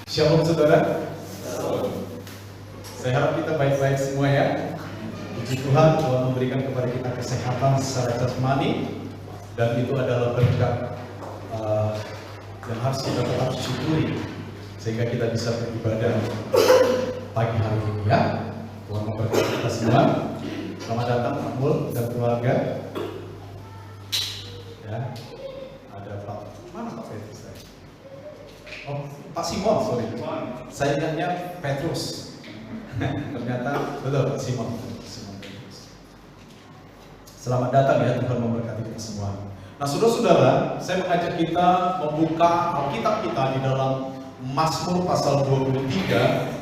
Shalom saudara. Saya harap kita baik-baik semua ya. Puji Tuhan, Tuhan memberikan kepada kita kesehatan secara jasmani, dan itu adalah berkat yang harus kita tetap syukuri sehingga kita bisa beribadah pagi hari ini ya. Tuhan memberkati kita semua. Selamat datang Pak Mul dan keluarga. Ya, ada Pak, mana Pak Petrus? Oh, Pak Simon, sorry. Saya ingatnya Petrus. Ternyata betul Pak Simon. Selamat datang ya, Tuhan memberkati kita semua. Nah, saudara-saudara, saya mengajak kita membuka Alkitab kita di dalam Mazmur pasal 23.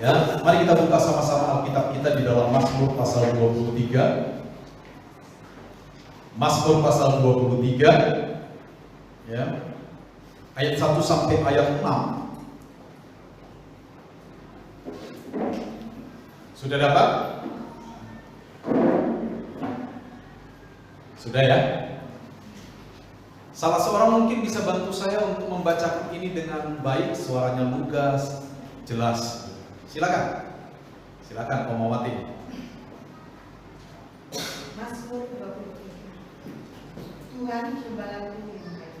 Ya, mari kita buka sama-sama Alkitab kita di dalam Mazmur pasal 23. Mazmur pasal 23. Ya. Ayat 1 sampai ayat 6. Sudah dapat? Sudah ya? Salah seorang mungkin bisa bantu saya untuk membacakan ini dengan baik, suaranya lugas, jelas. Silakan. Silakan Omawati. Mazmur 23. Tuhan gembalaku yang baik.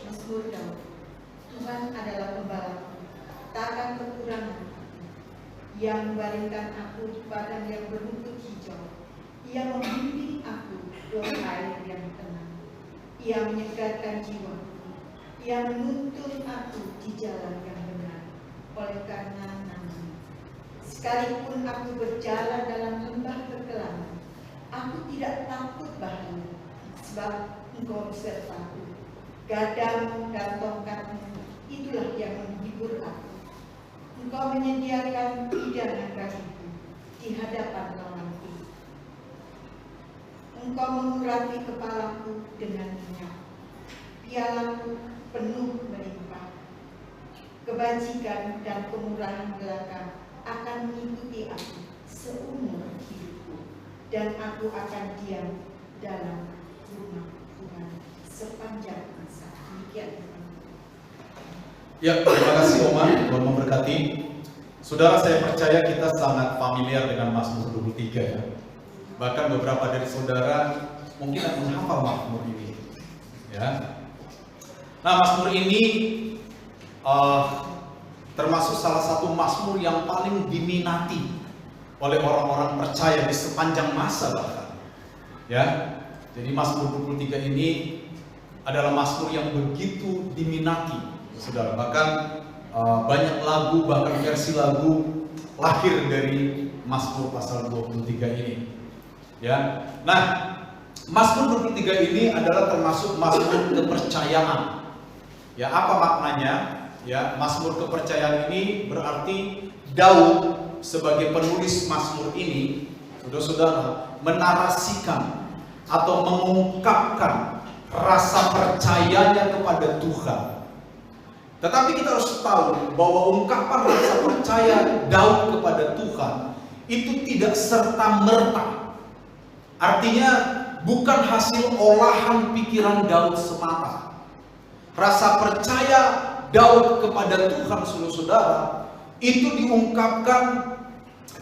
Mazmur Daud. Tuhan adalah gembalaku, takkan kekurangan. Yang membaringkan aku di padang yang berumput hijau. Ia membimbing aku ke air yang tenang. Ia menyegarkan jiwaku. Ia menuntun aku di jalan yang benar oleh karena nama-Nya. Sekalipun aku berjalan dalam lembah kekelaman, aku tidak takut bahaya, sebab Engkau besertaku. Gadamu dan tongkatmu, itulah yang menghibur aku. Engkau menyediakan hidangan bagiku di hadapan lawanku. Engkau mengurapi kepalaku dengan minyak, pialaku penuh melimpah. Kebajikan dan kemurahan belaka akan mengikuti aku seumur hidupku, dan aku akan diam dalam rumah Tuhan sepanjang masa. Demikian. Ya, terima kasih Oma, Tuhan memberkati. Saudara, saya percaya kita sangat familiar dengan Mazmur 23 ya. Bahkan beberapa dari saudara mungkin akan menghafal Mazmur ini. Ya. Nah, Mazmur ini termasuk salah satu Mazmur yang paling diminati oleh orang-orang percaya di sepanjang masa bahkan. Ya. Jadi Mazmur 23 ini adalah Mazmur yang begitu diminati. Saudara, bahkan banyak lagu, bahkan versi lagu lahir dari Mazmur pasal 23 ini. Ya. Nah, Mazmur 23 ini adalah termasuk Mazmur kepercayaan. Ya, apa maknanya? Ya, Mazmur kepercayaan ini berarti Daud sebagai penulis Mazmur ini, saudara-saudara, menarasikan atau mengungkapkan rasa percayanya kepada Tuhan. Tetapi kita harus tahu bahwa ungkapan rasa percaya Daud kepada Tuhan itu tidak serta-merta. Artinya bukan hasil olahan pikiran Daud semata. Rasa percaya Daud kepada Tuhan, saudara-saudara, itu diungkapkan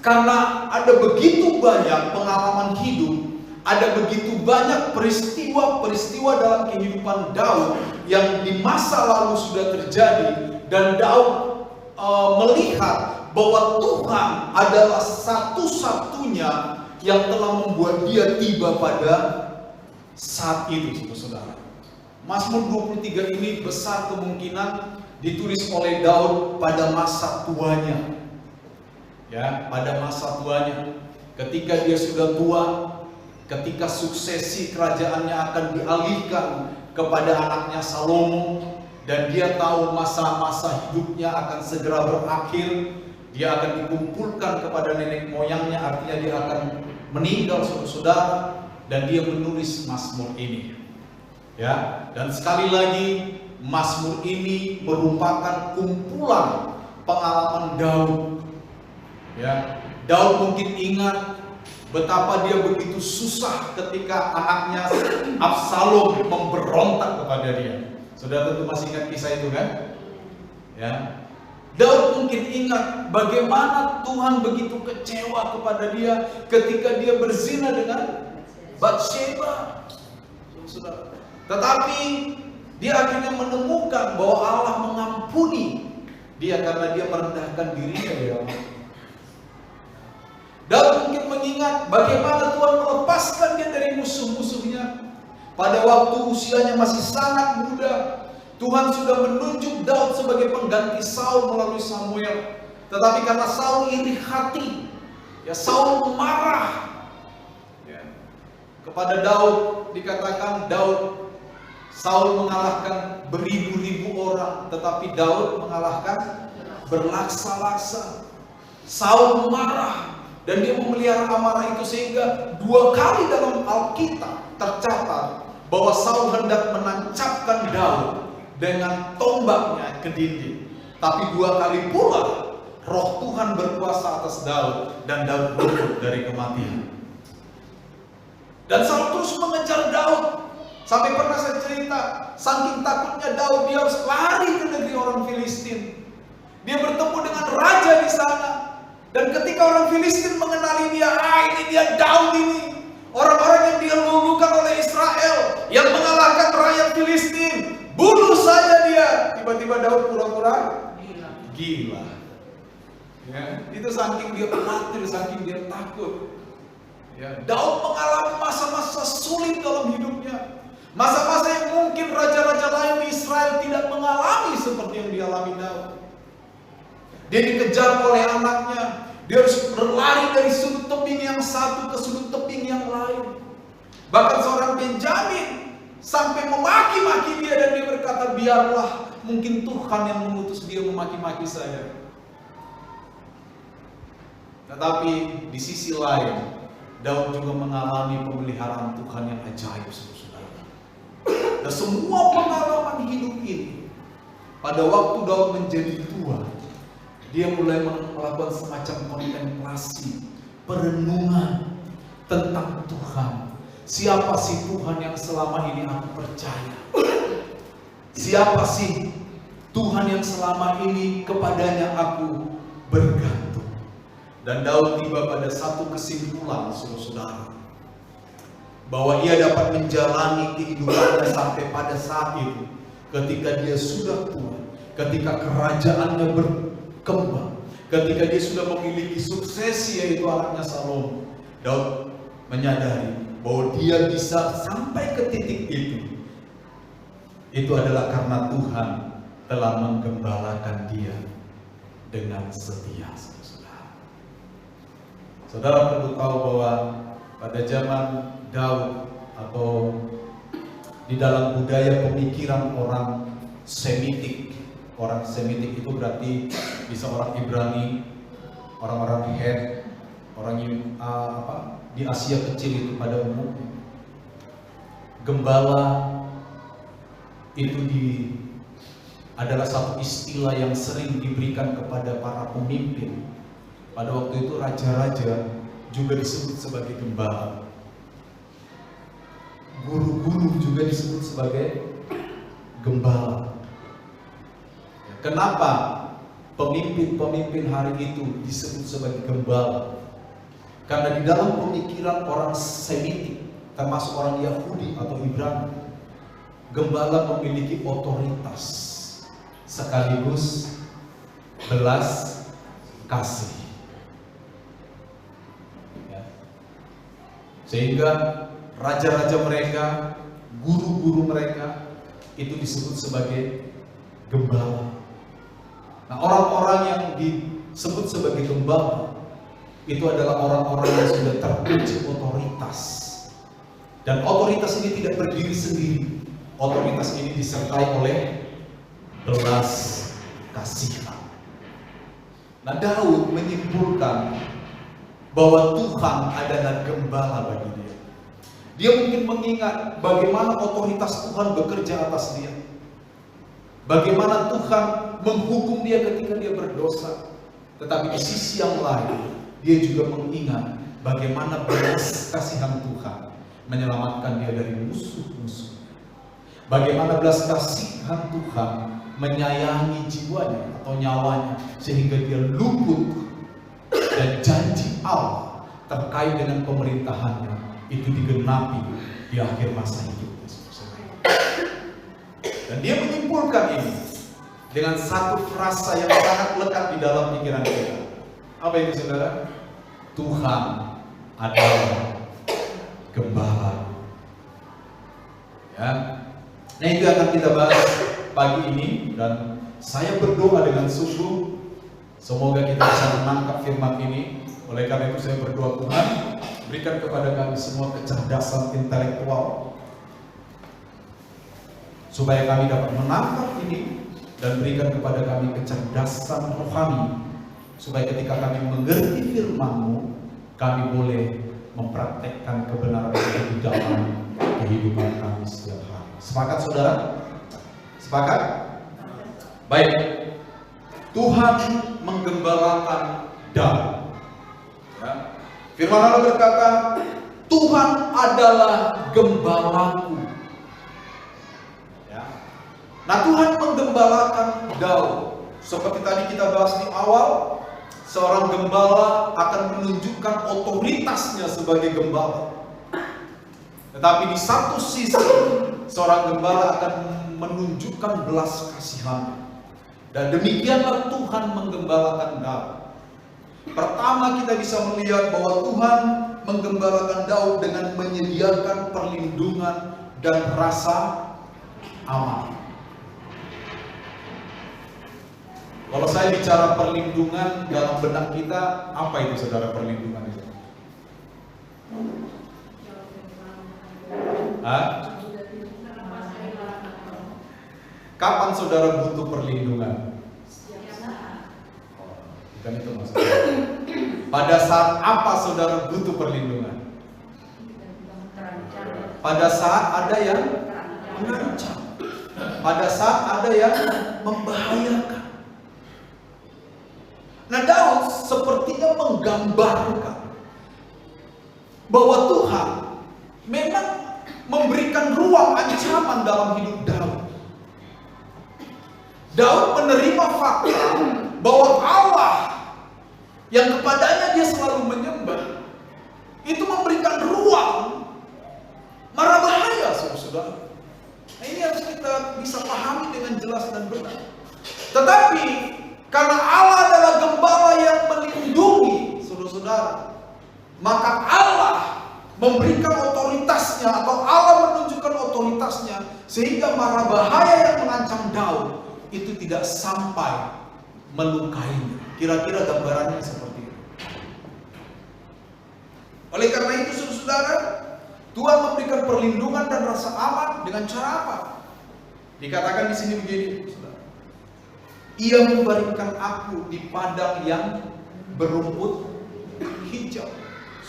karena ada begitu banyak pengalaman hidup, ada begitu banyak peristiwa-peristiwa dalam kehidupan Daud yang di masa lalu sudah terjadi, dan Daud melihat bahwa Tuhan adalah satu-satunya yang telah membuat dia tiba pada saat itu, saudara. Mazmur 23 ini besar kemungkinan ditulis oleh Daud pada masa tuanya. Ya, pada masa tuanya, ketika dia sudah tua, ketika suksesi kerajaannya akan dialihkan kepada anaknya Salomo, dan dia tahu masa-masa hidupnya akan segera berakhir, dia akan dikumpulkan kepada nenek moyangnya, artinya dia akan meninggal, saudara, dan dia menulis Mazmur ini. Ya, dan sekali lagi Mazmur ini merupakan kumpulan pengalaman Daud. Ya, Daud mungkin ingat betapa dia begitu susah ketika anaknya Absalom memberontak kepada dia. Saudara tentu masih ingat kisah itu kan? Ya. Daud mungkin ingat bagaimana Tuhan begitu kecewa kepada dia ketika dia berzina dengan Batsheba. Tetapi dia akhirnya menemukan bahwa Allah mengampuni dia karena dia merendahkan dirinya di Allah. Daud mungkin mengingat bagaimana Tuhan melepaskan dia dari musuh-musuhnya. Pada waktu usianya masih sangat muda, Tuhan sudah menunjuk Daud sebagai pengganti Saul melalui Samuel. Tetapi karena Saul iri hati, ya Saul marah. Ya. Kepada Daud dikatakan Saul mengalahkan beribu-ribu orang, tetapi Daud mengalahkan berlaksa-laksa. Saul marah dan dia memelihara amarah itu sehingga 2 kali dalam Alkitab tercatat bahwa Saul hendak menancapkan Daud dengan tombaknya ke dinding. Tapi 2 kali pula Roh Tuhan berkuasa atas Daud dan Daud luput dari kematian. Dan Saul terus mengejar Daud. Sampai pernah saya cerita, saking takutnya Daud, dia harus lari ke negeri orang Filistin. Dia bertemu dengan raja di sana. Dan ketika orang Filistin mengenali dia, ini dia Daud ini. Orang-orang yang dilulukan oleh Israel, yang mengalahkan rakyat Filistin. Bunuh saja dia. Tiba-tiba Daud pura-pura gila. Ya, itu saking dia khawatir, saking dia takut. Ya, Daud mengalami masa-masa sulit dalam hidupnya. Masa-masa yang mungkin raja-raja lain di Israel tidak mengalami seperti yang dialami Daud. Dia dikejar oleh anaknya. Dia harus berlari dari sudut tebing yang satu ke sudut tebing yang lain. Bahkan seorang Benjamin sampai memaki-maki dia dan dia berkata, biarlah mungkin Tuhan yang mengutus dia memaki-maki saya. Tetapi di sisi lain, Daud juga mengalami pemeliharaan Tuhan yang ajaib, saudara. Dan semua pengalaman hidup ini, pada waktu Daud menjadi tua, dia mulai melakukan semacam kontemplasi, perenungan tentang Tuhan. Siapa sih Tuhan yang selama ini aku percaya? Siapa sih Tuhan yang selama ini kepadanya aku bergantung? Dan Daud tiba pada satu kesimpulan, saudara, bahwa ia dapat menjalani kehidupannya sampai pada saat itu, ketika dia sudah tua, ketika kerajaannya berkembang, ketika dia sudah memiliki suksesi yaitu anaknya Salomo. Daud menyadari bahwa dia bisa sampai ke titik itu adalah karena Tuhan telah menggembalakan dia dengan setia. Saudara perlu tahu bahwa pada zaman Daud atau di dalam budaya pemikiran orang Semitik itu berarti bisa orang Ibrani, orang-orang Het, orang di Asia kecil itu pada umumnya. Gembala itu adalah satu istilah yang sering diberikan kepada para pemimpin. Pada waktu itu raja-raja juga disebut sebagai gembala. Guru-guru juga disebut sebagai gembala. Kenapa pemimpin-pemimpin hari itu disebut sebagai gembala? Karena di dalam pemikiran orang Semitik, termasuk orang Yahudi atau Ibrani, gembala memiliki otoritas sekaligus belas kasih. Sehingga raja-raja mereka, guru-guru mereka itu disebut sebagai gembala. Nah, orang-orang yang disebut sebagai gembala itu adalah orang-orang yang sudah teruji otoritas. Dan otoritas ini tidak berdiri sendiri. Otoritas ini disertai oleh belas kasihan. Nah, Daud menyimpulkan bahwa Tuhan adalah gembala bagi dia. Dia mungkin mengingat bagaimana otoritas Tuhan bekerja atas dia. Bagaimana Tuhan menghukum dia ketika dia berdosa. Tetapi di sisi yang lain, dia juga mengingat bagaimana belas kasihan Tuhan menyelamatkan dia dari musuh-musuh. bagaimana belas kasihan Tuhan menyayangi jiwanya atau nyawanya sehingga dia luput, dan janji Allah terkait dengan pemerintahannya itu digenapi di akhir masa hidupnya. Dan dia menyimpulkan ini dengan satu frasa yang sangat lekat di dalam pikiran kita. Apa itu, saudara? Tuhan adalah gembala. Ya. Nah, itu akan kita bahas pagi ini, dan saya berdoa dengan sungguh semoga kita bisa menangkap firman ini. Oleh karena itu saya berdoa, Tuhan berikan kepada kami semua kecerdasan intelektual supaya kami dapat menangkap ini, dan berikan kepada kami kecerdasan rohani supaya ketika kami mengerti firman-Mu, kami boleh mempraktekkan kebenaran itu di dalam kehidupan kami setiap hari. Sepakat, saudara? Sepakat? Baik. Tuhan menggembalakan Daud. Ya. Firman Allah berkata, Tuhan adalah gembalaku. Ya. Nah, Tuhan menggembalakan Daud. Seperti tadi kita bahas di awal, seorang gembala akan menunjukkan otoritasnya sebagai gembala. Tetapi di satu sisi, seorang gembala akan menunjukkan belas kasihan. Dan demikianlah Tuhan menggembalakan Daud. Pertama, kita bisa melihat bahwa Tuhan menggembalakan Daud dengan menyediakan perlindungan dan rasa aman. Kalau saya bicara perlindungan dalam benak kita, apa itu, saudara, perlindungan itu? Kapan saudara butuh perlindungan? Bukan itu maksudnya. Pada saat apa saudara butuh perlindungan? Pada saat ada yang mengancam, pada saat ada yang membahayakan. Nah, Daud sepertinya menggambarkan bahwa Tuhan memang memberikan ruang ancaman dalam hidup Daud. Daud menerima fakta bahwa Allah yang kepadanya dia selalu menyembah itu memberikan ruang mara bahaya, saudara. Nah, ini harus kita bisa pahami dengan jelas dan benar. Tetapi karena Allah adalah gembala yang melindungi saudara-saudara, maka Allah memberikan otoritasnya, atau Allah menunjukkan otoritasnya, sehingga mara bahaya yang mengancam Daud itu tidak sampai melukainya. Kira-kira gambarannya seperti itu. Oleh karena itu, saudara, Tuhan memberikan perlindungan dan rasa aman dengan cara apa? Dikatakan di sini begini, saudara. Ia membaringkan aku di padang yang berumput hijau.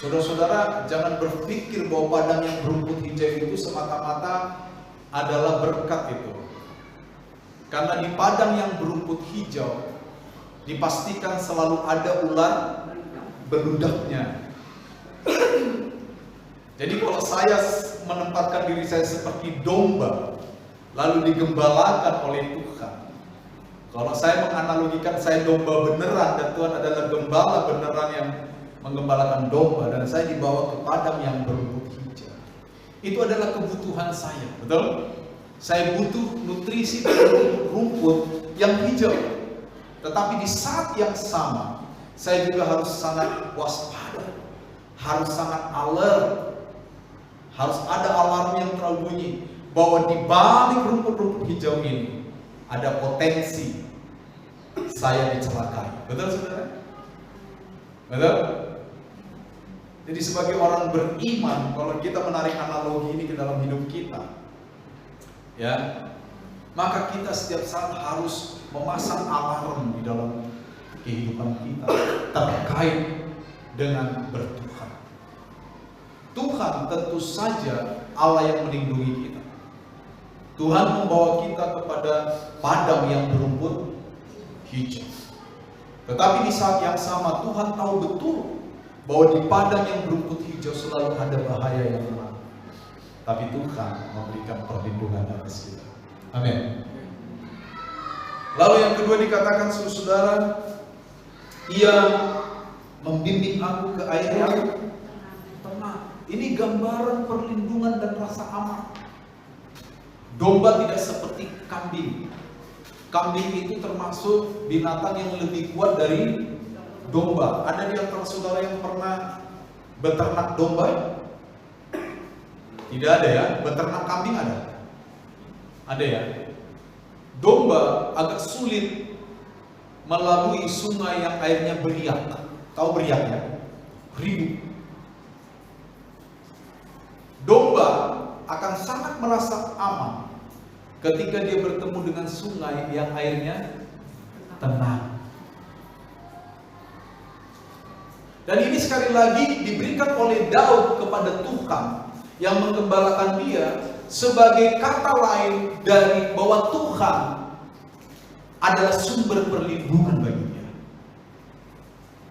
Saudara-saudara, jangan berpikir bahwa padang yang berumput hijau itu semata-mata adalah berkat itu. Karena di padang yang berumput hijau dipastikan selalu ada ular beludaknya. Jadi kalau saya menempatkan diri saya seperti domba lalu digembalakan oleh Tuhan, kalau saya menganalogikan saya domba beneran dan Tuhan adalah gembala beneran yang menggembalakan domba, dan saya dibawa ke padang yang berumput hijau, itu adalah kebutuhan saya, betul? Saya butuh nutrisi dari rumput yang hijau. Tetapi di saat yang sama, saya juga harus sangat waspada, harus sangat alert, harus ada alarm yang terbunyi bahwa di balik rumput-rumput hijau ini ada potensi saya dicelakai. Betul, saudara? Betul? Jadi sebagai orang beriman, kalau kita menarik analogi ini ke dalam hidup kita, ya, maka kita setiap saat harus memasang alarm di dalam kehidupan kita terkait dengan bertuhan. Tuhan tentu saja Allah yang melindungi kita. Tuhan membawa kita kepada padang yang berumput hijau. Tetapi di saat yang sama Tuhan tahu betul bahwa di padang yang berumput hijau selalu ada bahaya yang menantang. tapi Tuhan memberikan perlindungan atas kita. Amin. Lalu yang kedua dikatakan saudara, Ia membimbing aku ke air yang tenang. Ini gambaran perlindungan dan rasa aman. Domba tidak seperti kambing. Kambing itu termasuk binatang yang lebih kuat dari domba. Ada di antara saudara yang pernah beternak domba? Tidak ada ya. Beternak kambing ada? Ada ya. Domba agak sulit melalui sungai yang airnya beriak. Tahu beriak ya? Ribu. Domba akan sangat merasa aman ketika dia bertemu dengan sungai yang airnya tenang. Dan ini sekali lagi diberikan oleh Daud kepada Tuhan yang menggembalakan dia sebagai kata lain dari bahwa Tuhan adalah sumber perlindungan baginya.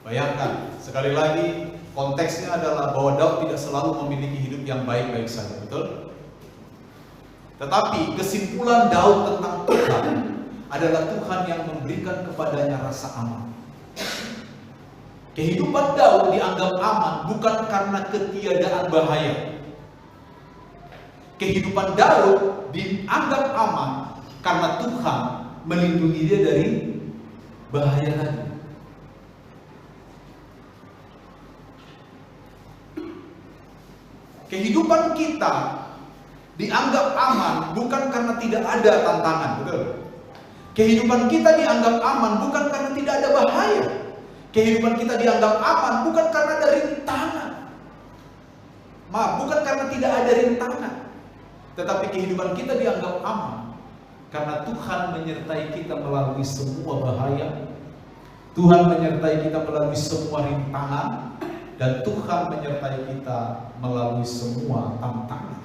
Bayangkan, sekali lagi konteksnya adalah bahwa Daud tidak selalu memiliki hidup yang baik-baik saja, betul? Tetapi kesimpulan Daud tentang Tuhan adalah Tuhan yang memberikan kepadanya rasa aman. Kehidupan Daud dianggap aman bukan karena ketiadaan bahaya. Kehidupan Daud dianggap aman karena Tuhan melindungi dia dari bahaya tadi. Kehidupan kita dianggap aman bukan karena tidak ada tantangan, betul? Kehidupan kita dianggap aman bukan karena tidak ada bahaya. Kehidupan kita dianggap aman bukan karena ada rintangan. Maaf, bukan karena tidak ada rintangan. Tetapi kehidupan kita dianggap aman karena Tuhan menyertai kita melalui semua bahaya. Tuhan menyertai kita melalui semua rintangan. Dan Tuhan menyertai kita melalui semua tantangan.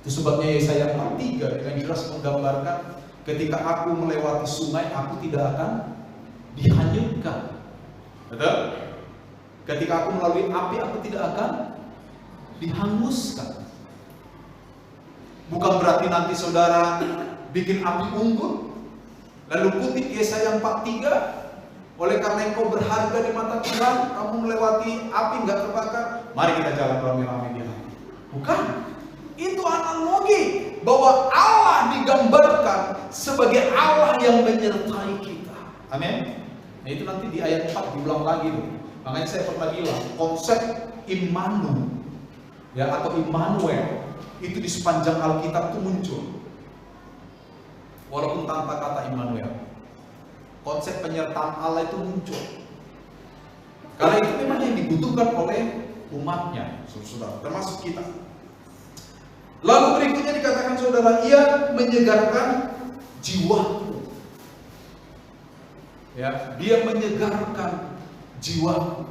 Itu sebabnya Yesaya 43 dengan jelas menggambarkan ketika aku melewati sungai, aku tidak akan dihanyutkan. Betul? Ketika aku melalui api, aku tidak akan dihanguskan. Bukan berarti nanti saudara bikin api unggun, lalu kutip Yesaya 43, oleh karena engkau berharga di mata Tuhan, kamu melewati api nggak terbakar, mari kita jalan rame-rame di api. Bukan. Itu analogi bahwa Allah digambarkan sebagai Allah yang menyertai kita. Amin. Nah itu nanti di ayat 4 diulang lagi tuh. Makanya saya pernah bilang konsep Immanuel ya atau Immanuel itu di sepanjang Alkitab itu muncul. Walaupun tanpa kata Immanuel. Konsep penyertaan Allah itu muncul. Karena itu memang yang dibutuhkan oleh umatnya, saudara, termasuk kita. Lalu berikutnya dikatakan saudara, Ia menyegarkan jiwaku. Ya, Dia menyegarkan jiwaku.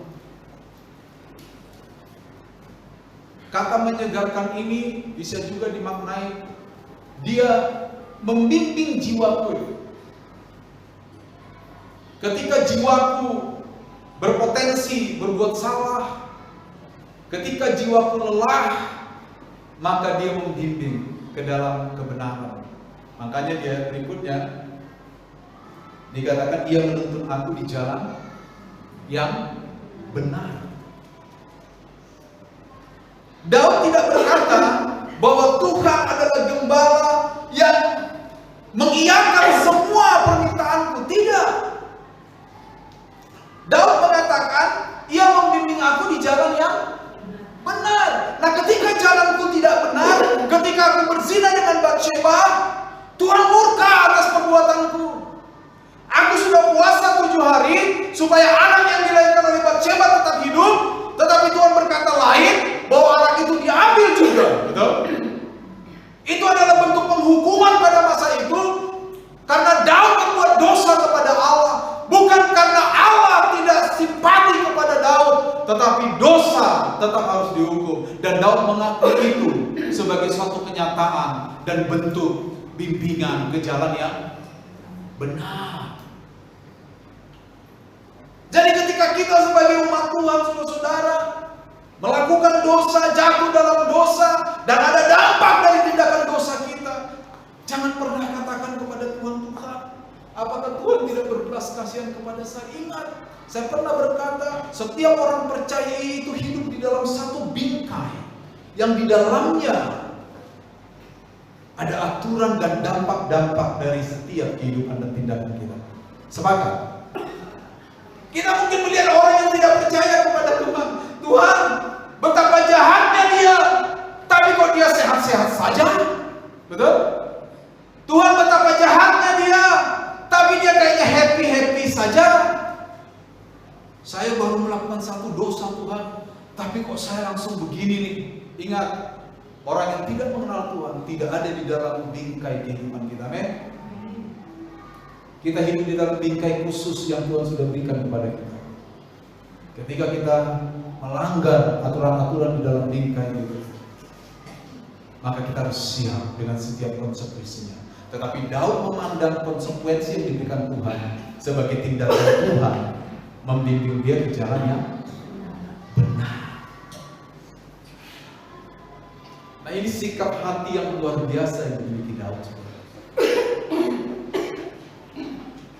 Kata menyegarkan ini bisa juga dimaknai Dia membimbing jiwaku. Ketika jiwaku berpotensi berbuat salah, ketika jiwaku lelah, maka Dia membimbing ke dalam kebenaran. Makanya dia berikutnya dikatakan Ia menuntun aku di jalan yang benar. Daud tidak berkata bahwa Tuhan adalah gembala yang mengiyakan semua permintaanku. Tidak. Daud mengatakan, Ia membimbing aku di jalan yang benar. Nah, ketika jalanku tidak benar, ketika aku berzina dengan Batsheba, Tuhan murka atas perbuatanku. Aku sudah puasa 7 hari supaya anak yang dilahirkan oleh Batsheba tetap hidup, tetapi Tuhan berkata lain, bahwa anak itu diambil juga. Betul? Itu adalah bentuk penghukuman pada masa itu, karena Daud berbuat dosa kepada Allah. Bukan karena Allah tidak simpati kepada Daud, tetapi dosa tetap harus dihukum. Dan Daud mengakui itu sebagai suatu kenyataan dan bentuk bimbingan ke jalan yang benar. Jadi ketika kita sebagai umat Tuhan, saudara, melakukan dosa, jatuh dalam dosa, dan ada dampak dari tindakan dosa kita. Jangan pernah katakan kepada Tuhan, Tuhan, apakah Tuhan tidak berbelas kasihan kepada saya? Ingat, saya pernah berkata, setiap orang percaya itu hidup di dalam satu bingkai, yang di dalamnya ada aturan dan dampak-dampak dari setiap kehidupan dan tindakan kita. Sepakat? Kita mungkin melihat orang yang tidak percaya kepada Tuhan. Tuhan, betapa jahatnya dia, tapi kok dia sehat-sehat saja? Betul? Tuhan, betapa jahatnya dia, tapi dia kayaknya happy-happy saja. Saya baru melakukan satu dosa Tuhan, tapi kok saya langsung begini nih. Ingat, orang yang tidak mengenal Tuhan tidak ada di dalam bingkai kehidupan kita. Amin. Kita hidup di dalam bingkai khusus yang Tuhan sudah berikan kepada kita. Ketika kita melanggar aturan-aturan di dalam bingkai itu, maka kita harus siap dengan setiap konsekuensinya. Tetapi Daud memandang konsekuensi yang diberikan Tuhan sebagai tindakan Tuhan membimbing dia ke jalan yang benar. Nah, ini sikap hati yang luar biasa yang dimiliki Daud.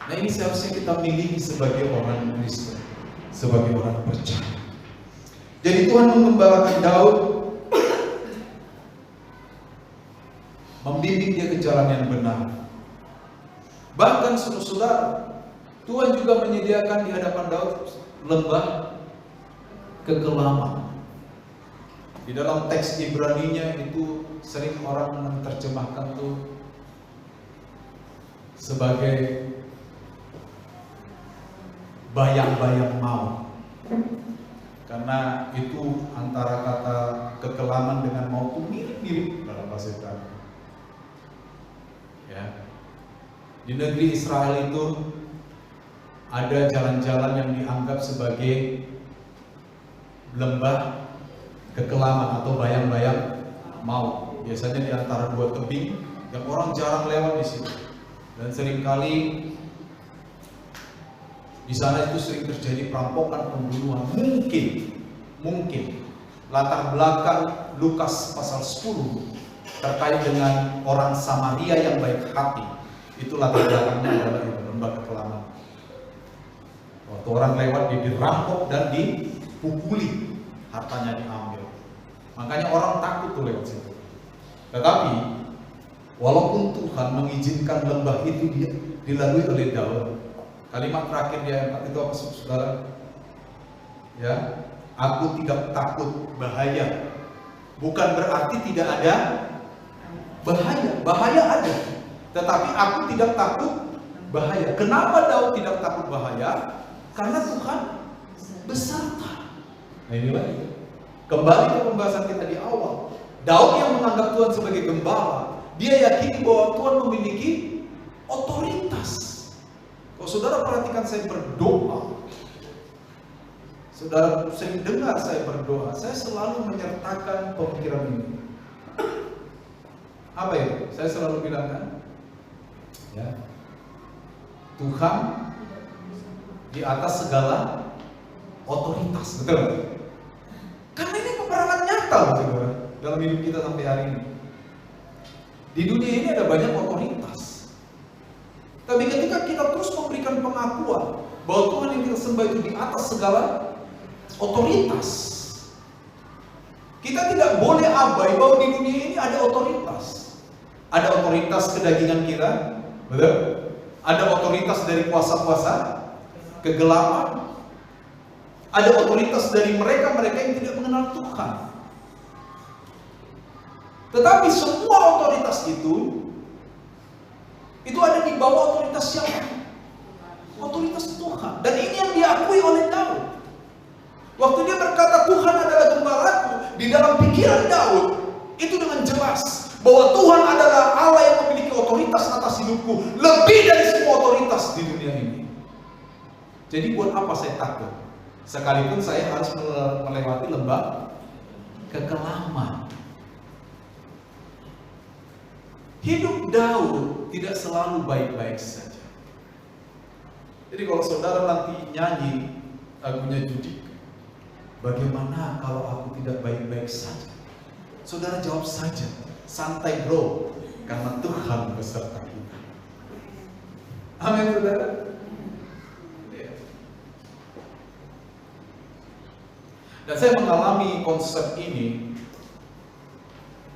Nah, ini seharusnya kita miliki sebagai orang Kristen, sebagai orang percaya. Jadi Tuhan mengembalakan Daud, membimbing dia ke jalan yang benar. Bahkan saudara, Tuhan juga menyediakan di hadapan Daud lembah kekelaman. Di dalam teks Ibraninya itu sering orang menerjemahkan tuh sebagai bayang-bayang maut. Karena itu antara kata kekelaman dengan maut itu mirip-mirip dalam bahasa Ibrani. Ya. Di negeri Israel itu ada jalan-jalan yang dianggap sebagai lembah kekelaman atau bayang-bayang maut. Biasanya di antara dua tebing yang orang jarang lewat di situ. Dan seringkali di sana itu sering terjadi perampokan, pembunuhan. Mungkin latar belakang Lukas pasal 10 terkait dengan orang Samaria yang baik hati. Itu latar belakangnya adalah itu, lembah kekelaman. Waktu orang lewat dia dirampok dan dipukuli, hartanya diambil. Makanya orang takut tuh lewat situ. Tetapi walaupun Tuhan mengizinkan lembah itu dilalui oleh Daud, kalimat terakhir di ayat 4 itu apa saudara? Ya, aku tidak takut bahaya. Bukan berarti tidak ada bahaya. Bahaya ada. Tetapi aku tidak takut bahaya. Kenapa Daud tidak takut bahaya? Karena Tuhan beserta. Nah, inilah kembali ke pembahasan kita di awal. Daud yang menganggap Tuhan sebagai gembala, dia yakini bahwa Tuhan memiliki otoritas. Kalau saudara perhatikan saya berdoa, saudara sering dengar saya berdoa, saya selalu menyertakan pemikiran ini. Apa itu? Saya selalu bilang kan, ya, Tuhan di atas segala otoritas, betul? Karena ini peperangan nyata, saudara, dalam hidup kita sampai hari ini. Di dunia ini ada banyak otoritas. Tapi ketika kita terus memberikan pengakuan bahwa Tuhan yang kita sembah itu di atas segala otoritas, kita tidak boleh abai bahwa di dunia ini ada otoritas. Ada otoritas kedagingan kita, betul? Ada otoritas dari kuasa-kuasa kegelapan. Ada otoritas dari mereka-mereka yang tidak mengenal Tuhan. Tetapi semua otoritas itu ada di bawah otoritas siapa? Otoritas Tuhan. Dan ini yang diakui oleh Daud. Waktu dia berkata Tuhan adalah gembalaku, di dalam pikiran Daud itu dengan jelas bahwa Tuhan adalah Allah yang memiliki otoritas atas hidupku, lebih dari semua otoritas di dunia ini. Jadi buat apa saya takut? Sekalipun saya harus melewati lembah kekelaman. Hidup Daud tidak selalu baik-baik saja. Jadi kalau saudara nanti nyanyi lagunya Judika, bagaimana kalau aku tidak baik-baik saja? Saudara jawab saja, santai bro, karena Tuhan beserta kita. Amin saudara. Dan saya mengalami konsep ini,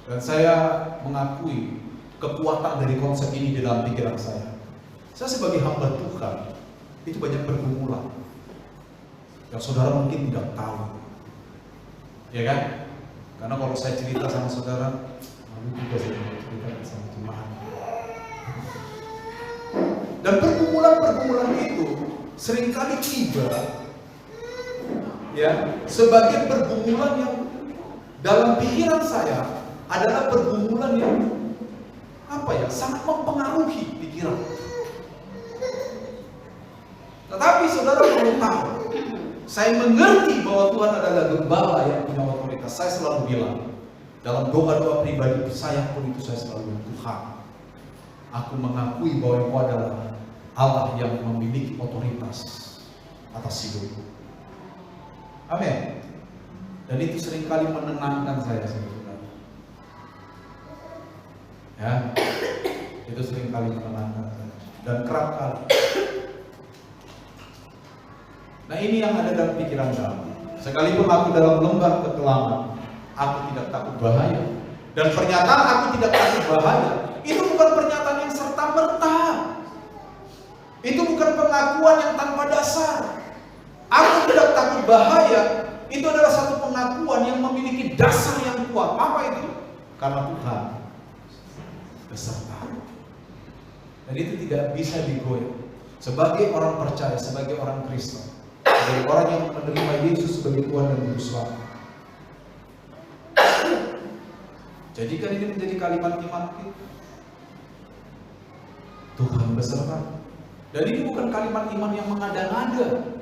dan saya mengakui kekuatan dari konsep ini di dalam pikiran saya. Saya sebagai hamba Tuhan, itu banyak pergumulan yang saudara mungkin tidak tahu, ya kan? Karena kalau saya cerita sama saudara, malu juga saya cerita sama jemaat. Dan pergumulan-pergumulan itu seringkali tiba, ya, sebagai pergumulan yang dalam pikiran saya adalah pergumulan yang sangat mempengaruhi pikiran. Tetapi saudara perlu tahu, saya mengerti bahwa Tuhan adalah gembala yang punya otoritas. Saya selalu bilang dalam doa-doa pribadi saya pun itu saya selalu bilang, Tuhan, aku mengakui bahwa Engkau adalah Allah yang memiliki otoritas atas hidupku. Amin. Dan itu seringkali menenangkan saya, saudara. Ya, itu seringkali menenangkan saya. Dan kerap kali. Nah ini yang ada dalam pikiran kamu. Sekalipun aku dalam lembah kekelaman, aku tidak takut bahaya. Dan pernyataan aku tidak takut bahaya, itu bukan pernyataan yang serta-merta. Itu bukan pengakuan yang tanpa dasar. Aku tidak takut bahaya, itu adalah satu pengakuan yang memiliki dasar yang kuat. Apa itu? Karena Tuhan beserta. Dan itu tidak bisa digoyah. Sebagai orang percaya, sebagai orang Kristen, sebagai orang yang menerima Yesus sebagai Tuhan dan Juru Selamat, jadikan ini menjadi kalimat iman kita. Tuhan beserta. Dan ini bukan kalimat iman yang mengada-ngada.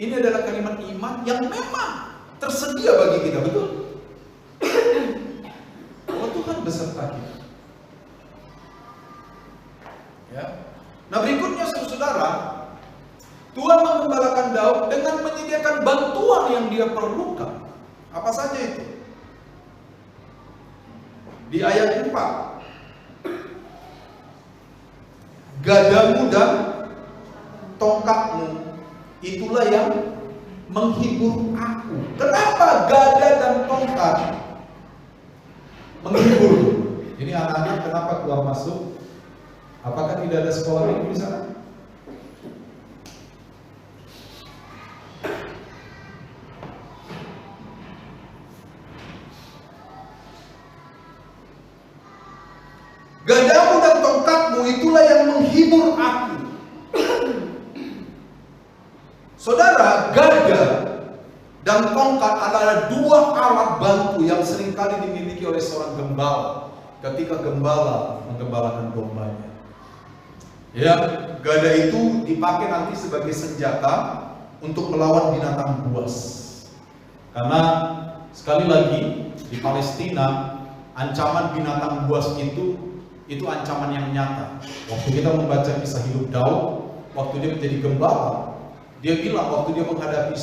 Ini adalah kalimat iman yang memang tersedia bagi kita, betul? Bahwa Tuhan beserta kita. Ya. Nah berikutnya saudara, Tuhan menggembalakan Daud dengan menyediakan bantuan yang dia perlukan. Apa saja itu? Di ayat 4, gadamu dan tongkatmu itulah yang menghibur aku. Kenapa gada dan tongkat menghibur? Ini anak-anak kenapa keluar masuk? Apakah tidak ada sekolah minggu di sana? Gadamu dan tongkatmu itulah yang menghibur aku. Saudara, gada dan tongkat adalah dua alat bantu yang seringkali dimiliki oleh seorang gembala ketika gembala menggembalakan dombanya. Ya, gada itu dipakai nanti sebagai senjata untuk melawan binatang buas. Karena sekali lagi di Palestina ancaman binatang buas itu ancaman yang nyata. Waktu kita membaca kisah hidup Daud, waktu dia menjadi gembala, dia bilang waktu dia menghadapi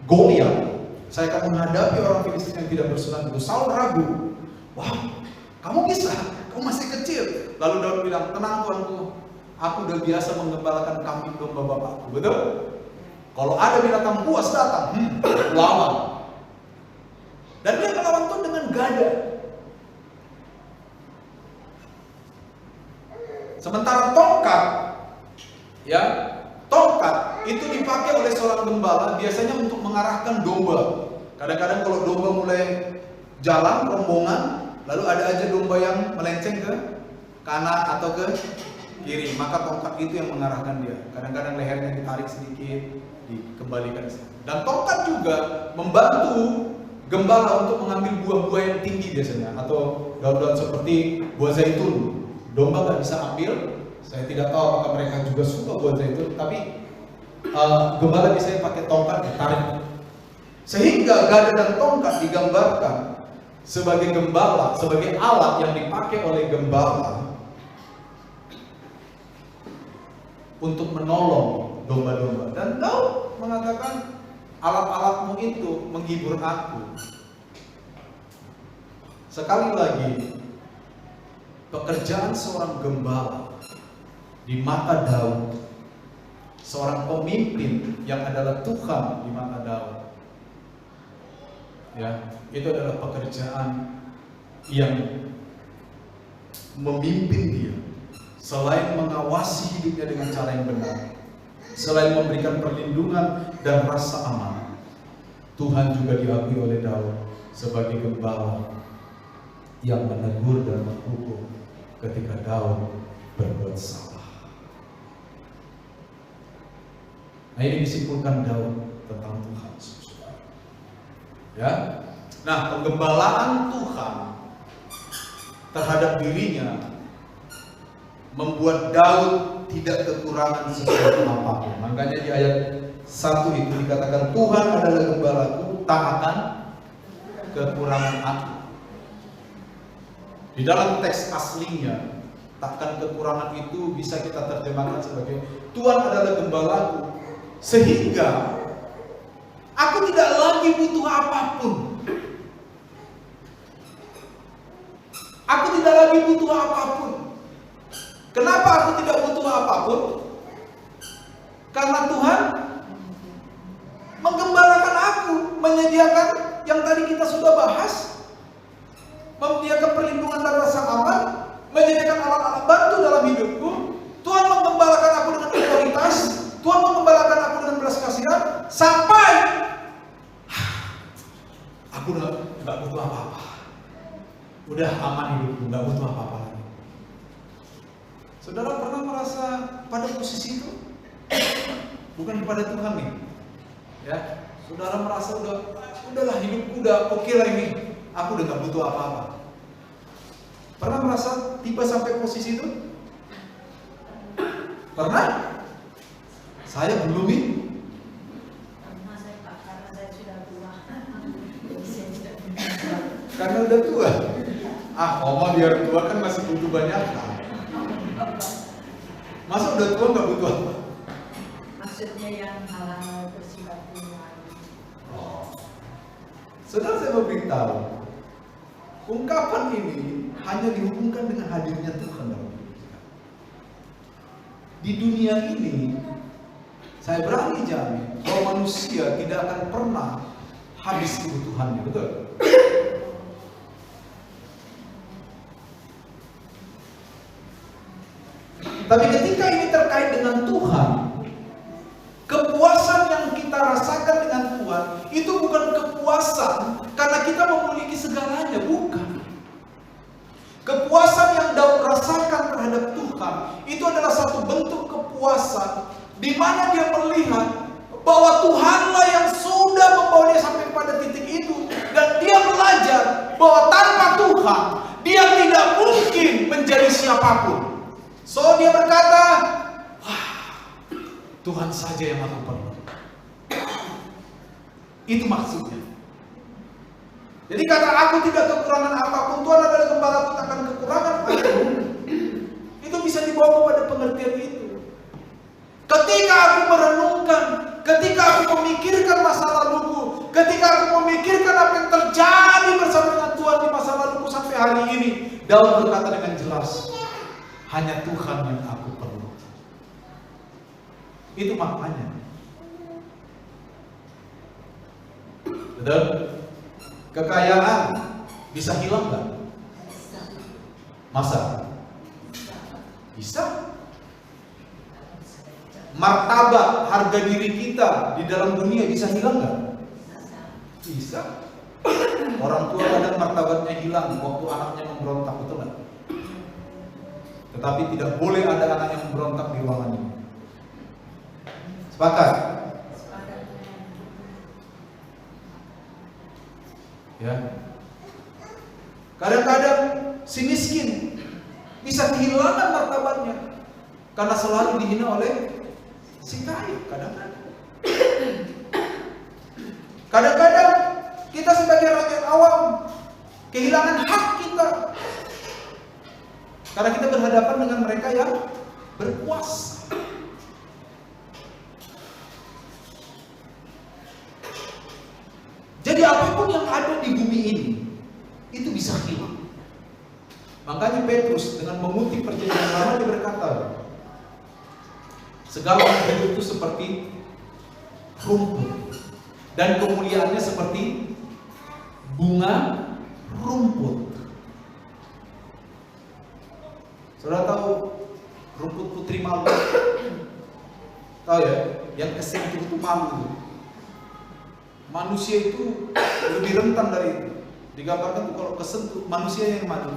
Goliat, saya akan menghadapi orang Filistin yang tidak bersunat itu. Saul ragu, wah, kamu bisa, kamu masih kecil. Lalu Daud bilang, tenang tuanku, aku udah biasa menggembalakan kambing domba bapakku, betul? Kalau ada binatang buas datang, lawan. Dan dia melawan Tuhan dengan gada. Sementara tongkat itu dipakai oleh seorang gembala biasanya untuk mengarahkan domba. Kadang-kadang kalau domba mulai jalan rombongan, lalu ada aja domba yang melenceng ke kanan atau ke kiri, maka tongkat itu yang mengarahkan dia. Kadang-kadang lehernya ditarik sedikit, dikembalikan. Dan tongkat juga membantu gembala untuk mengambil buah-buah yang tinggi biasanya, atau daun-daun seperti buah zaitun. Domba nggak bisa ambil. Saya tidak tahu apakah mereka juga suka buah zaitun, tapi gembala biasanya pakai tongkat ditarik. Sehingga gada dan tongkat digambarkan sebagai gembala, sebagai alat yang dipakai oleh gembala untuk menolong domba-domba. Dan Daud mengatakan, alat-alatmu itu menghibur aku. Sekali lagi, pekerjaan seorang gembala di mata Daud, seorang pemimpin yang adalah Tuhan di mata Daud, ya, itu adalah pekerjaan yang memimpin dia. Selain mengawasi hidupnya dengan cara yang benar, selain memberikan perlindungan dan rasa aman, Tuhan juga diakui oleh Daud sebagai gembala yang menegur dan menghukum ketika Daud berbuat salah. Nah, ini disimpulkan Daud tentang Tuhan. Ya. Nah, penggembalaan Tuhan terhadap dirinya membuat Daud tidak kekurangan sesuatu apapun. Makanya di ayat 1 itu dikatakan, Tuhan adalah gembalaku, tak akan kekurangan aku. Di dalam teks aslinya, takkan kekurangan itu bisa kita terjemahkan sebagai Tuhan adalah gembalaku, sehingga aku tidak lagi butuh apapun. Aku tidak lagi butuh apapun. Kenapa aku tidak butuh apapun? Karena Tuhan menggembalakan aku, menyediakan yang tadi kita sudah bahas, menyediakan perlindungan dan rasa aman, menyediakan alat-alat bantu dalam hidupku. Tuhan menggembalakan aku dengan otoritas, Tuhan menggembalakan aku dengan belas kasihan, sampai aku udah nggak butuh apa-apa, udah aman hidupku, nggak butuh apa-apa lagi. Saudara pernah merasa pada posisi itu? Bukan kepada Tuhan nih, ya. Saudara merasa udahlah hidupku udah oke lah ini, aku udah nggak butuh apa-apa. Pernah merasa tiba sampai posisi itu? Pernah? Saya belum ini. Karena saya sudah tua. Karena udah tua. Oma biar tua kan masih butuh banyak. Masa udah tua nggak butuh apa? Maksudnya yang hal-hal bersifat duniawi. Saudara, saya mau beritahu, ungkapan ini hanya dihubungkan dengan hadirnya Tuhan dalam hidup kita. Di dunia ini, saya berani jamin bahwa manusia tidak akan pernah habis kebutuhannya, betul? Tapi ketika ini terkait dengan Tuhan, kepuasan yang kita rasakan dengan Tuhan itu bukan kepuasan karena kita memiliki segalanya, bukan. Kepuasan yang Daud rasakan terhadap Tuhan itu adalah satu bentuk kepuasan di mana dia melihat bahwa Tuhanlah yang sudah membawa dia sampai pada titik itu, dan dia belajar bahwa tanpa Tuhan dia tidak mungkin menjadi siapapun. So dia berkata, wah, Tuhan saja yang aku perlu. Itu maksudnya. Jadi kata aku tidak kekurangan apapun, Tuhan adalah gembalaku, takkan kekurangan aku. Itu bisa dibawa kepada pengertian itu. Ketika aku merenungkan, ketika aku memikirkan masa laluku, ketika aku memikirkan apa yang terjadi bersama dengan Tuhan di masa laluku sampai hari ini, Daud berkata dengan jelas, hanya Tuhan yang aku perlu. Itu maknanya. Betul? Kekayaan bisa hilang nggak? Masa? Bisa. Martabat, harga diri kita di dalam dunia bisa hilang nggak? Bisa. Orang tua kadang martabatnya hilang waktu anaknya memberontak, betul nggak? Tetapi tidak boleh ada anak yang memberontak di ruangan ini. Sepakat? Ya. Kadang-kadang si miskin bisa kehilangan martabatnya karena selalu dihina oleh si kaya. Kadang-kadang kita sebagai rakyat awam kehilangan hak kita karena kita berhadapan dengan mereka yang berkuasa. bisa hilang. Makanya Petrus dengan mengutip perjanjian lama dia berkata, segala hidup itu seperti rumput dan kemuliaannya seperti bunga rumput. Saudara tahu rumput putri malu? Tahu ya, yang kesentuh itu malu. Manusia itu lebih rentan dari itu. Digambarkan tuh kalau kesentuh manusia yang malu.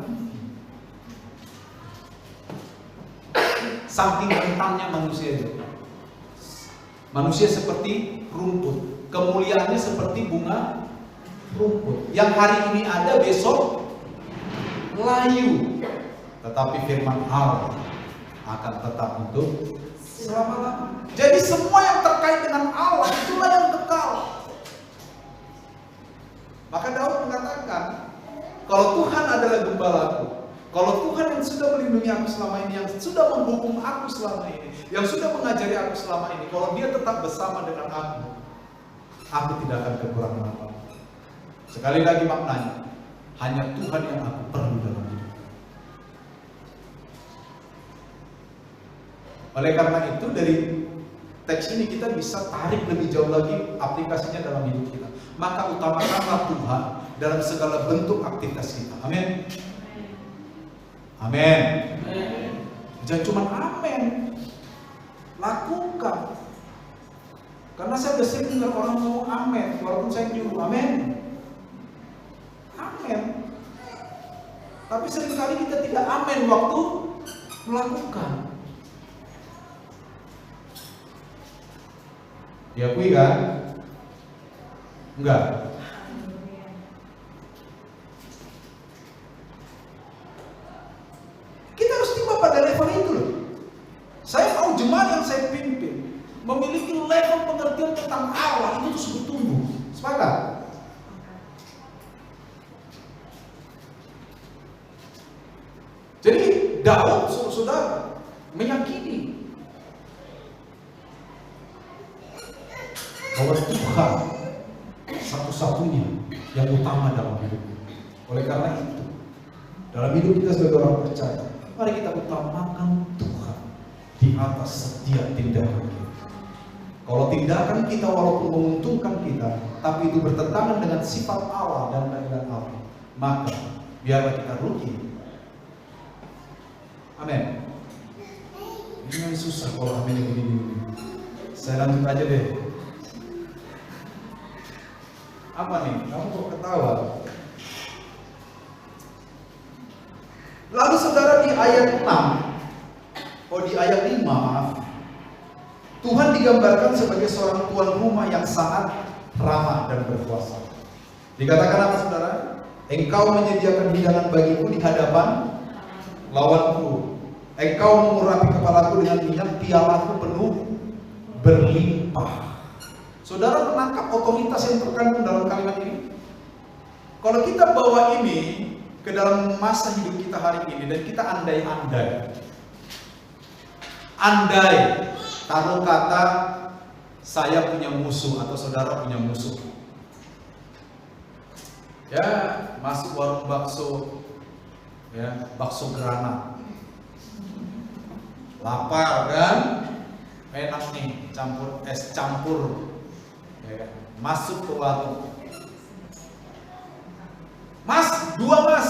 Saking rentannya manusia itu. Manusia seperti rumput, kemuliaannya seperti bunga rumput. Yang hari ini ada, besok layu. Tetapi firman Allah akan tetap untuk selama-lamanya. Jadi semua yang terkait dengan Allah itulah yang kekal. Maka Daud mengatakan, kalau Tuhan adalah gembalaku, kalau Tuhan yang sudah melindungi aku selama ini, yang sudah menghukum aku selama ini, yang sudah mengajari aku selama ini, kalau dia tetap bersama dengan aku tidak akan kekurangan apa. Sekali lagi maknanya, hanya Tuhan yang aku perlu dalam hidup. Oleh karena itu dari teks ini kita bisa tarik lebih jauh lagi aplikasinya dalam hidup kita. Maka utamakanlah Tuhan dalam segala bentuk aktivitas kita. Amin. Amin. Jangan cuma amin, lakukan. Karena saya udah sering dengar orang ngomong amin, walaupun saya nyuruh amin. Amin. Tapi seringkali kita tidak amin waktu melakukan. Diakui kan? Enggak. Kita harus tiba pada level itu loh. Saya mau jemaat yang saya pimpin memiliki level pengertian tentang Allah itu terus bertumbuh. Sepakat? Jadi Daud, saudara, meyakini bahwa Tuhan satu-satunya yang utama dalam hidup. Oleh karena itu, dalam hidup kita sebagai orang percaya, mari kita utamakan Tuhan di atas setiap tindakan kita. Kalau tindakan kita walaupun menguntungkan kita, tapi itu bertentangan dengan sifat Allah dan keadaan Allah, maka biarlah kita rugi. Amin. Ini susah kalau amin begini. Saya lanjut aja deh. Apa nih? Kamu kok ketawa? Lalu saudara di ayat 6, di ayat 5 maaf, Tuhan digambarkan sebagai seorang tuan rumah yang sangat ramah dan berkuasa. Dikatakan apa saudara? Engkau menyediakan hidangan bagiku di hadapan lawanku. Engkau mengurapi kepalaku dengan minyak, pialaku penuh berlimpah. Saudara menangkap otoritas yang terkandung dalam kalimat ini? Kalau kita bawa ini ke dalam masa hidup kita hari ini dan kita andai taruh kata saya punya musuh atau saudara punya musuh, ya masuk warung bakso, ya bakso granat, lapar kan, enak nih campur es campur. Ya, masuk ke warung, Mas, 2 mas,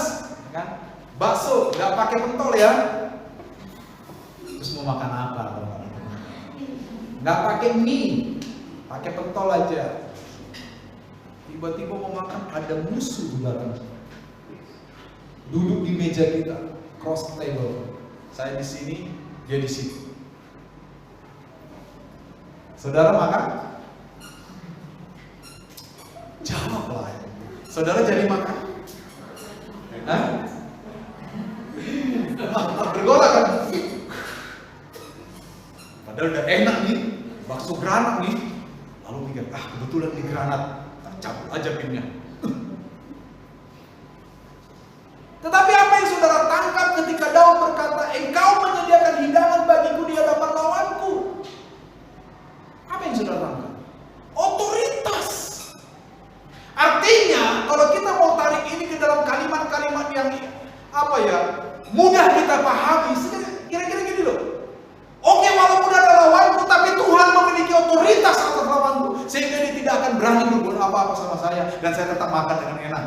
kan? Bakso, nggak pakai pentol ya. Terus mau makan apa? Nggak pakai mie, pakai pentol aja. Tiba-tiba mau makan, ada musuh di belakang. Duduk di meja kita, cross table. Saya di sini, dia di situ. Saudara makan? Jawablah. Saudara jadi makan? Hah? Bergolak kan? Padahal udah enak nih, bakso granat nih. Lalu mikir, kebetulan di granat, cabut aja pinnya. Tetapi apa yang saudara tangkap ketika Daud berkata, engkau menyediakan hidangan bagiku di hadapan lawanku? Apa yang saudara tangkap? Otoritas. Artinya, kalau kita mau tarik ini ke dalam kalimat-kalimat dan saya tetap makan dengan enak.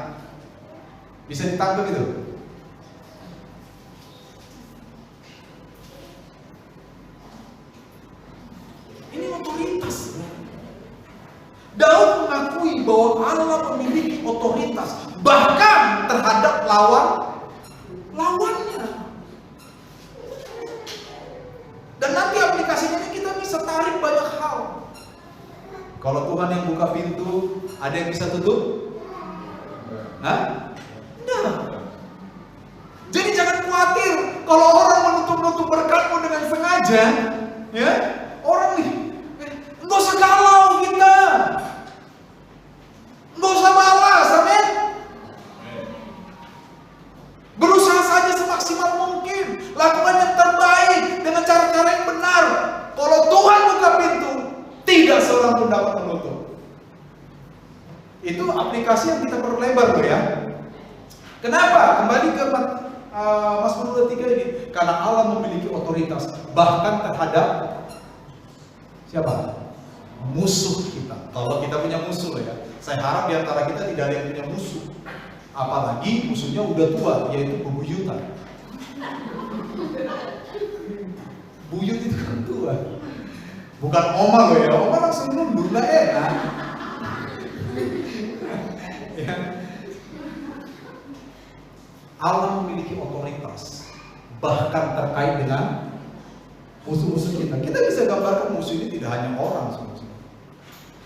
Bisa ditangkap itu? Ini otoritas. Daud mengakui bahwa Allah memiliki otoritas bahkan terhadap lawannya. Dan nanti aplikasinya ini kita bisa tarik banyak hal. Kalau Tuhan yang buka pintu, ada yang bisa tutup? Hah? Nah. Jadi jangan khawatir kalau orang menutup-nutup berkatmu dengan sengaja, ya. Orang nih, nggak usah galau kita, nggak usah balas, amin. Berusaha saja semaksimal mungkin, lakukan yang terbaik dengan cara-cara yang benar. Kalau Tuhan buka pintu, tidak seorang pun dapat menutup. Itu aplikasi yang kita perlebar loh ya. Kenapa? Kembali ke Mazmur 23 ini, karena Allah memiliki otoritas bahkan terhadap siapa? Musuh kita. Kalau kita punya musuh ya, saya harap di antara kita tidak ada yang punya musuh. Apalagi musuhnya udah tua, yaitu bebuyutan. Buyut itu kan tua. Bukan oma loh ya, oma langsung nunduk, gak enak. Ya. Allah memiliki otoritas bahkan terkait dengan musuh-musuh kita. Kita bisa gambarkan musuh ini tidak hanya orang, sebenarnya.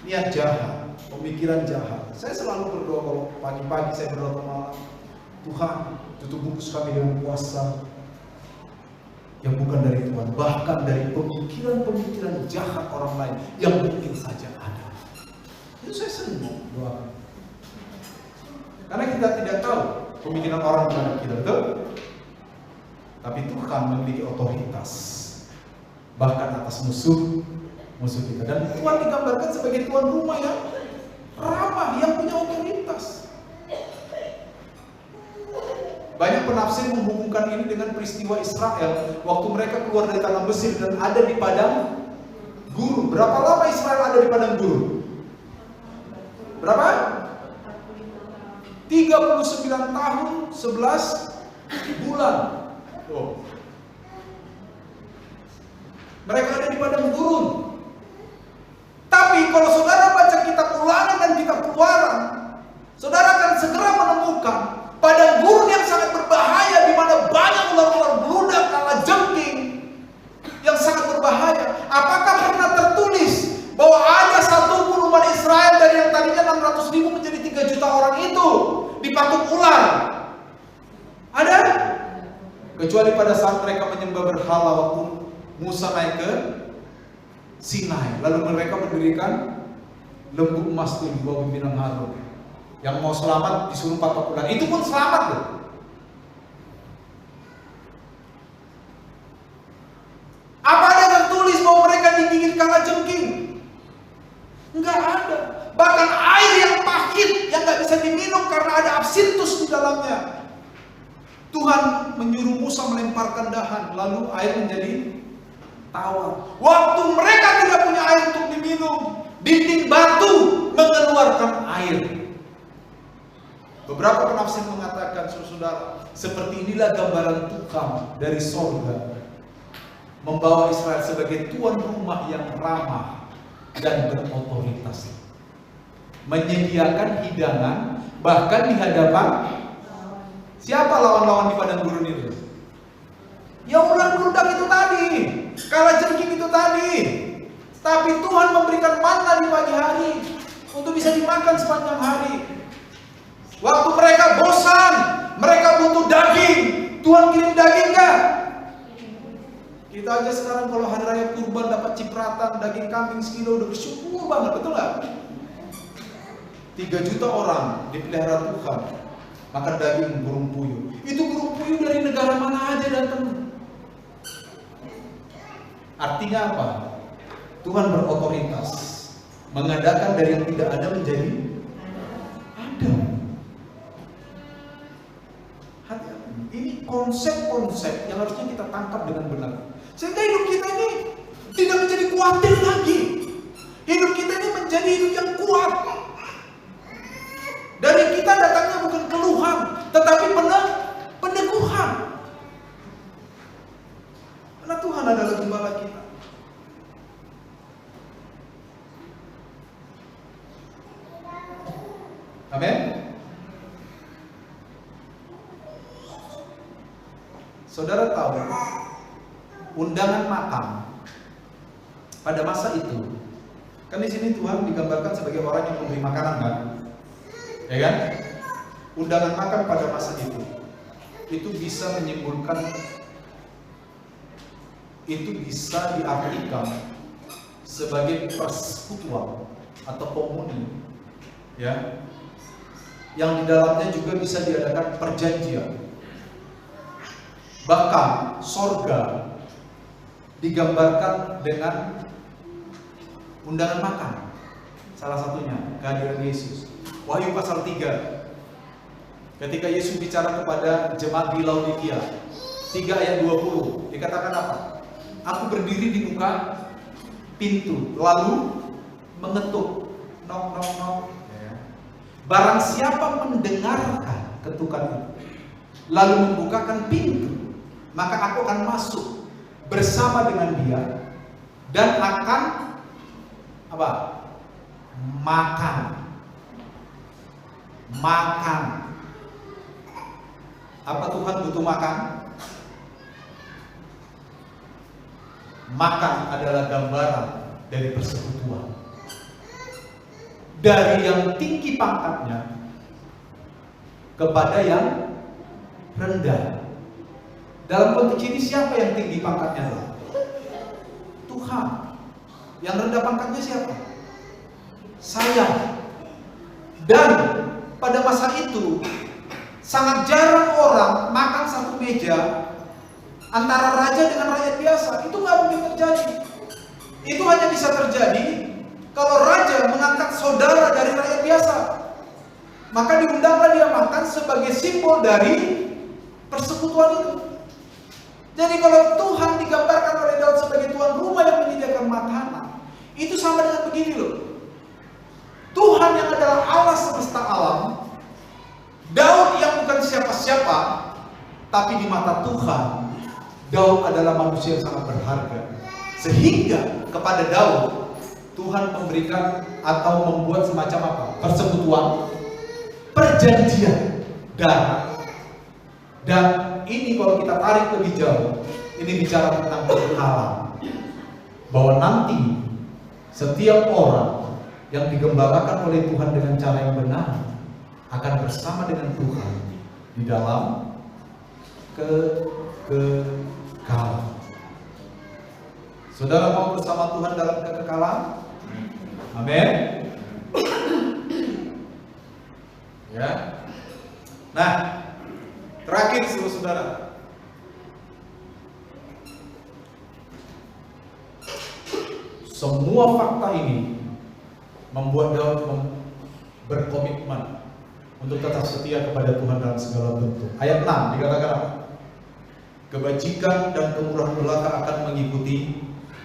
Niat jahat, pemikiran jahat. Saya selalu berdoa kalau pagi-pagi saya berdoa malam, Tuhan tutup bungkus kami dengan kuasa yang bukan dari Tuhan, bahkan dari pemikiran-pemikiran jahat orang lain yang mungkin saja ada. Itu saya senang doakan. Karena kita tidak tahu pemikiran orang terhadap kita, betul? Tapi Tuhan memiliki otoritas bahkan atas musuh kita. Dan Tuhan digambarkan sebagai tuan rumah yang ramah, yang punya otoritas. Banyak penafsir menghubungkan ini dengan peristiwa Israel waktu mereka keluar dari tanah Mesir dan ada di padang gurun. Berapa lama Israel ada di padang gurun? Berapa? 39 tahun 11 bulan. Oh. Mereka ada di padang gurun. Tapi kalau saudara baca kitab Ulangan dan kitab Keluaran, saudara akan segera menemukan padang gurun yang sangat berbahaya, di mana banyak ular-ular beludak, kalajengking yang sangat berbahaya. Apakah pernah tertulis bahwa ada satu pun umat Israel dari yang tadinya 600.000 menjadi 3 juta orang itu dipatuk ular? Ada? Kecuali pada saat mereka menyembah berhala waktu Musa naik ke Sinai, lalu mereka mendirikan lembu emas itu di bawah pimpinan Harun. Yang mau selamat disuruh patok ular, itu pun selamat loh. Apa ada tertulis bahwa mereka digigit kalajengking? Enggak ada. Bahkan air yang pahit yang nggak bisa diminum karena ada absintus di dalamnya. Tuhan menyuruh Musa melemparkan dahan, lalu air menjadi tawar. Waktu mereka tidak punya air untuk diminum, dinding batu mengeluarkan air. Beberapa penafsir mengatakan, saudara, seperti inilah gambaran Tuhan dari sorga membawa Israel sebagai tuan rumah yang ramah dan berotoritas, menyediakan hidangan bahkan di hadapan siapa lawan-lawan di padang gurun itu? Ya ular beludak itu tadi, kalajengking itu tadi. Tapi Tuhan memberikan manna di pagi hari untuk bisa dimakan sepanjang hari. Waktu mereka bosan, mereka butuh daging, Tuhan kirim daging gak? Kita aja sekarang kalau hari raya kurban dapat cipratan daging kambing sekilo udah bersyukur banget, betul gak? 3 juta orang dipelihara Tuhan makan daging burung puyuh. Itu burung puyuh dari negara mana aja datang. Artinya apa? Tuhan berotoritas mengadakan dari yang tidak ada menjadi ada. Ini konsep-konsep yang harusnya kita tangkap dengan benar, sehingga hidup kita ini tidak menjadi khawatir lagi. Hidup kita ini menjadi hidup yang kuat. Saudara tahu, undangan makan pada masa itu, kan di sini Tuhan digambarkan sebagai orang yang memberi makanan, kan? Ya kan? Undangan makan pada masa itu bisa menyimpulkan, itu bisa diartikan sebagai persekutuan atau komuni, ya, yang di dalamnya juga bisa diadakan perjanjian. Bahkan sorga digambarkan dengan undangan makan. Salah satunya kehadiran Yesus. Wahyu pasal 3, ketika Yesus bicara kepada jemaat di Laodikia, 3 ayat 20, dikatakan apa? Aku berdiri di muka pintu, lalu mengetuk, knock knock knock. Barang siapa mendengarkan ketukan itu, lalu membukakan pintu, maka aku akan masuk bersama dengan dia dan akan apa? Makan. Apa Tuhan butuh makan? Makan adalah gambaran dari persekutuan. Dari yang tinggi pangkatnya kepada yang rendah. Dalam konteks ini siapa yang tinggi pangkatnya? Tuhan. Yang rendah pangkatnya siapa? Saya. Dan pada masa itu sangat jarang orang makan satu meja antara raja dengan rakyat biasa. Itu nggak mungkin terjadi. Itu hanya bisa terjadi kalau raja mengangkat saudara dari rakyat biasa. Maka diundanglah dia makan sebagai simbol dari persekutuan itu. Jadi kalau Tuhan digambarkan oleh Daud sebagai tuan rumah yang menyediakan makanan, itu sama dengan begini loh. Tuhan yang adalah Allah semesta alam, Daud yang bukan siapa-siapa, tapi di mata Tuhan, Daud adalah manusia yang sangat berharga. Sehingga kepada Daud, Tuhan memberikan atau membuat semacam apa? Persekutuan, perjanjian darah. Dan ini kalau kita tarik lebih jauh, ini bicara tentang penghalang. Bahwa nanti setiap orang yang digembalakan oleh Tuhan dengan cara yang benar akan bersama dengan Tuhan di dalam kekekalan. Saudara mau bersama Tuhan dalam kekekalan? Amin. Ya. Nah, terakhir saudara, semua fakta ini membuat Daud berkomitmen untuk tetap setia kepada Tuhan dalam segala bentuk. Ayat 6 dikatakan apa? Kebajikan dan kemurahan belaka akan mengikuti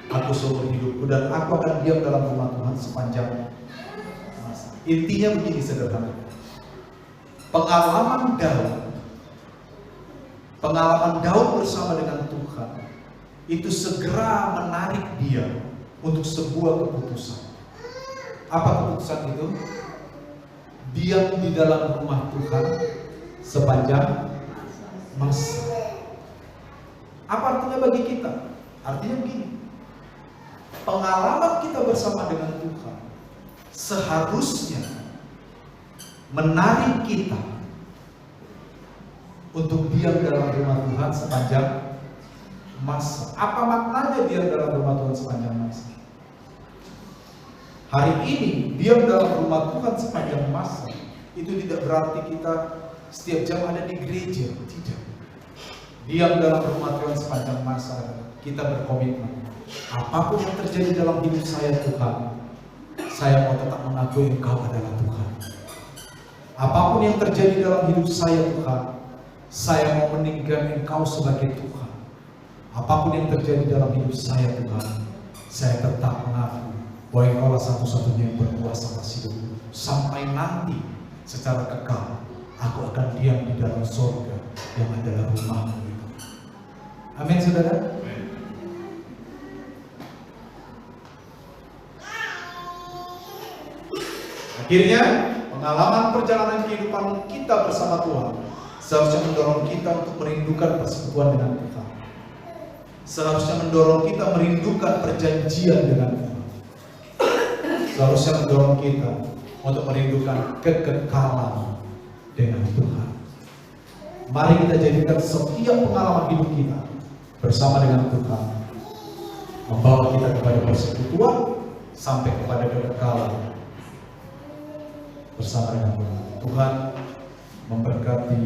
aku seumur hidupku, dan aku akan diam dalam rumah Tuhan sepanjang masa. Intinya begini sederhana. Pengalaman Daud bersama dengan Tuhan itu segera menarik dia untuk sebuah keputusan. Apa keputusan itu? Diam di dalam rumah Tuhan sepanjang masa. Apa artinya bagi kita? Artinya begini. Pengalaman kita bersama dengan Tuhan seharusnya menarik kita untuk diam dalam rumah Tuhan sepanjang masa. Apa maknanya diam dalam rumah Tuhan sepanjang masa? Hari ini diam dalam rumah Tuhan sepanjang masa itu tidak berarti kita setiap jam ada di gereja, tidak. Diam dalam rumah Tuhan sepanjang masa kita berkomitmen. Apapun yang terjadi dalam hidup saya Tuhan, saya mau tetap mengakui Engkau adalah Tuhan. Apapun yang terjadi dalam hidup saya Tuhan, saya mau meninggalkan Engkau sebagai Tuhan. Apapun yang terjadi dalam hidup saya Tuhan, saya tetap mengaku bahwa Engkaulah satu-satunya yang berkuasa atas hidupku. Sampai nanti secara kekal aku akan diam di dalam surga yang adalah rumahmu. Amin saudara. Akhirnya pengalaman perjalanan kehidupan kita bersama Tuhan seharusnya mendorong kita untuk merindukan persekutuan dengan Tuhan. Seharusnya mendorong kita merindukan perjanjian dengan Tuhan. Seharusnya mendorong kita untuk merindukan kekekalan dengan Tuhan. Mari kita jadikan setiap pengalaman hidup kita bersama dengan Tuhan membawa kita kepada persekutuan sampai kepada kekekalan bersama dengan Tuhan. Tuhan memberkati